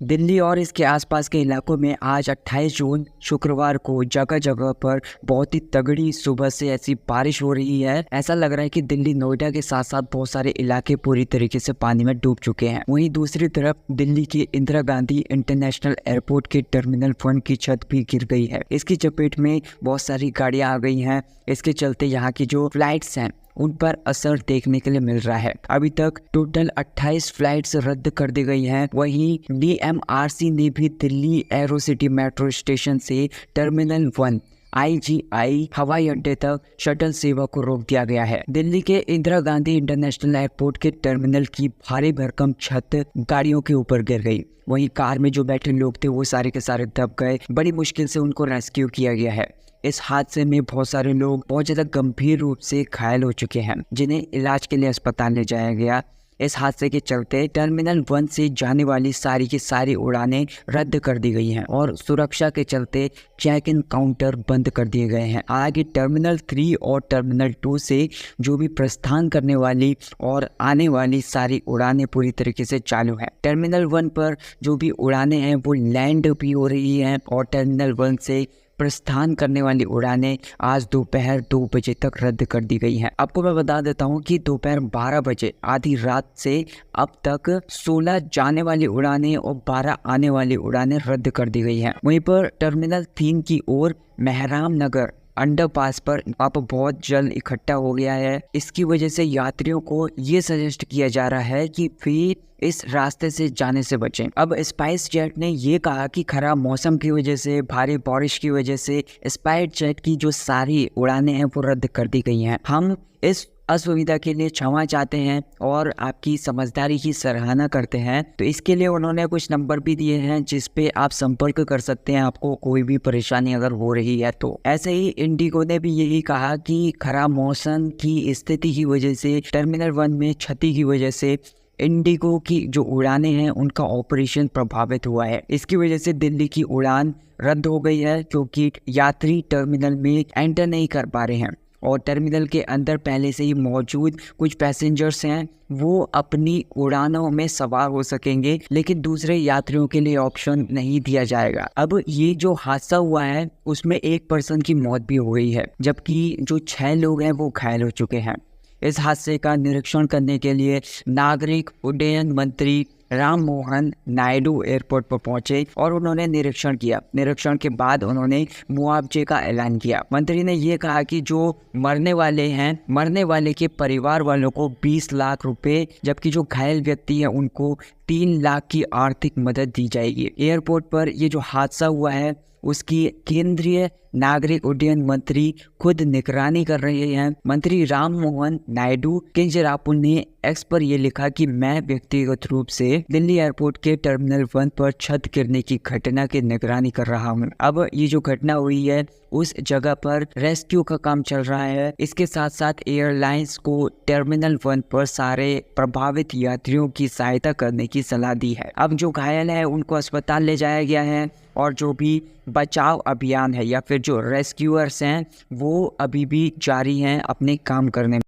दिल्ली और इसके आसपास के इलाकों में आज 28 जून शुक्रवार को जगह जगह पर बहुत ही तगड़ी सुबह से ऐसी बारिश हो रही है। ऐसा लग रहा है कि दिल्ली नोएडा के साथ साथ बहुत सारे इलाके पूरी तरीके से पानी में डूब चुके हैं। वहीं दूसरी तरफ दिल्ली की इंदिरा गांधी इंटरनेशनल एयरपोर्ट के टर्मिनल 1 की छत भी गिर गई है। इसकी चपेट में बहुत सारी गाड़ियां आ गई हैं। इसके चलते यहाँ की जो फ्लाइट्स हैं उन पर असर देखने के लिए मिल रहा है। अभी तक टोटल 28 फ्लाइट्स रद्द कर दी गई हैं। वहीं डीएमआरसी ने भी Delhi arrow city metro station से टर्मिनल 1 IGI हवाई अड्डे तक शटल सेवा को रोक दिया गया है। दिल्ली के इंदिरा गांधी इंटरनेशनल एयरपोर्ट के टर्मिनल की भारी भरकम छत गाड़ियों के ऊपर गिर गई। वहीं कार में जो बैठे लोग थे वो सारे के सारे दब गए। बड़ी मुश्किल से उनको रेस्क्यू किया गया है। इस हादसे में बहुत सारे लोग बहुत ज़्यादा गंभीर रूप से घायल हो चुके हैं, जिन्हें इलाज के लिए अस्पताल ले जाया गया। इस हादसे के चलते टर्मिनल 1 से जाने वाली सारी की सारी उड़ानें रद्द कर दी गई हैं और सुरक्षा के चलते चेक इन काउंटर बंद कर दिए गए हैं। हालांकि टर्मिनल 3 और टर्मिनल 2 से जो भी प्रस्थान करने वाली और आने वाली सारी उड़ानें पूरी तरीके से चालू हैं। टर्मिनल 1 पर जो भी उड़ानें हैं वो लैंड भी हो रही हैं और टर्मिनल 1 से प्रस्थान करने वाली उड़ानें आज दोपहर 2 बजे तक रद्द कर दी गई हैं। आपको मैं बता देता हूं कि दोपहर 12 बजे आधी रात से अब तक 16 जाने वाली उड़ानें और 12 आने वाली उड़ानें रद्द कर दी गई हैं। वहीं पर टर्मिनल 3 की ओर मेहराम नगर अंडरपास पर आप बहुत जल इकट्ठा हो गया है। इसकी वजह से यात्रियों को ये सजेस्ट किया जा रहा है कि फिर इस रास्ते से जाने से बचें। अब स्पाइस जेट ने ये कहा कि खराब मौसम की वजह से, भारी बारिश की वजह से स्पाइस जेट की जो सारी उड़ानें हैं वो रद्द कर दी गई हैं। हम इस असुविधा के लिए क्षमा चाहते हैं और आपकी समझदारी की सराहना करते हैं। तो इसके लिए उन्होंने कुछ नंबर भी दिए हैं जिस पे आप संपर्क कर सकते हैं, आपको कोई भी परेशानी अगर हो रही है तो। ऐसे ही इंडिगो ने भी यही कहा कि खराब मौसम की स्थिति की वजह से टर्मिनल 1 में क्षति की वजह से इंडिगो की जो उड़ानें हैं उनका ऑपरेशन प्रभावित हुआ है। इसकी वजह से दिल्ली की उड़ान रद्द हो गई है क्योंकि यात्री टर्मिनल में एंटर नहीं कर पा रहे हैं और टर्मिनल के अंदर पहले से ही मौजूद कुछ पैसेंजर्स हैं वो अपनी उड़ानों में सवार हो सकेंगे, लेकिन दूसरे यात्रियों के लिए ऑप्शन नहीं दिया जाएगा। अब ये जो हादसा हुआ है उसमें एक पर्सन की मौत भी हो गई है, जबकि जो 6 लोग हैं वो घायल हो चुके हैं। इस हादसे का निरीक्षण करने के लिए नागरिक उड्डयन मंत्री राम मोहन नायडू एयरपोर्ट पर पहुंचे और उन्होंने निरीक्षण किया। निरीक्षण के बाद उन्होंने मुआवजे का ऐलान किया। मंत्री ने ये कहा कि जो मरने वाले हैं, मरने वाले के परिवार वालों को 20 लाख रुपए, जबकि जो घायल व्यक्ति है उनको 3 लाख की आर्थिक मदद दी जाएगी। एयरपोर्ट पर ये जो हादसा हुआ है उसकी केंद्रीय नागरिक उड्डयन मंत्री खुद निगरानी कर रहे हैं। मंत्री राम मोहन नायडू किंजरापुल ने एक्स पर यह लिखा कि मैं व्यक्तिगत रूप से दिल्ली एयरपोर्ट के टर्मिनल 1 पर छत गिरने की घटना की निगरानी कर रहा हूं। अब ये जो घटना हुई है उस जगह पर रेस्क्यू का काम चल रहा है। इसके साथ साथ एयरलाइंस को टर्मिनल 1 पर सारे प्रभावित यात्रियों की सहायता करने की सलाह दी है। अब जो घायल है उनको अस्पताल ले जाया गया है और जो भी बचाव अभियान है या फिर जो रेस्क्यूअर्स हैं वो अभी भी जारी हैं अपने काम करने में।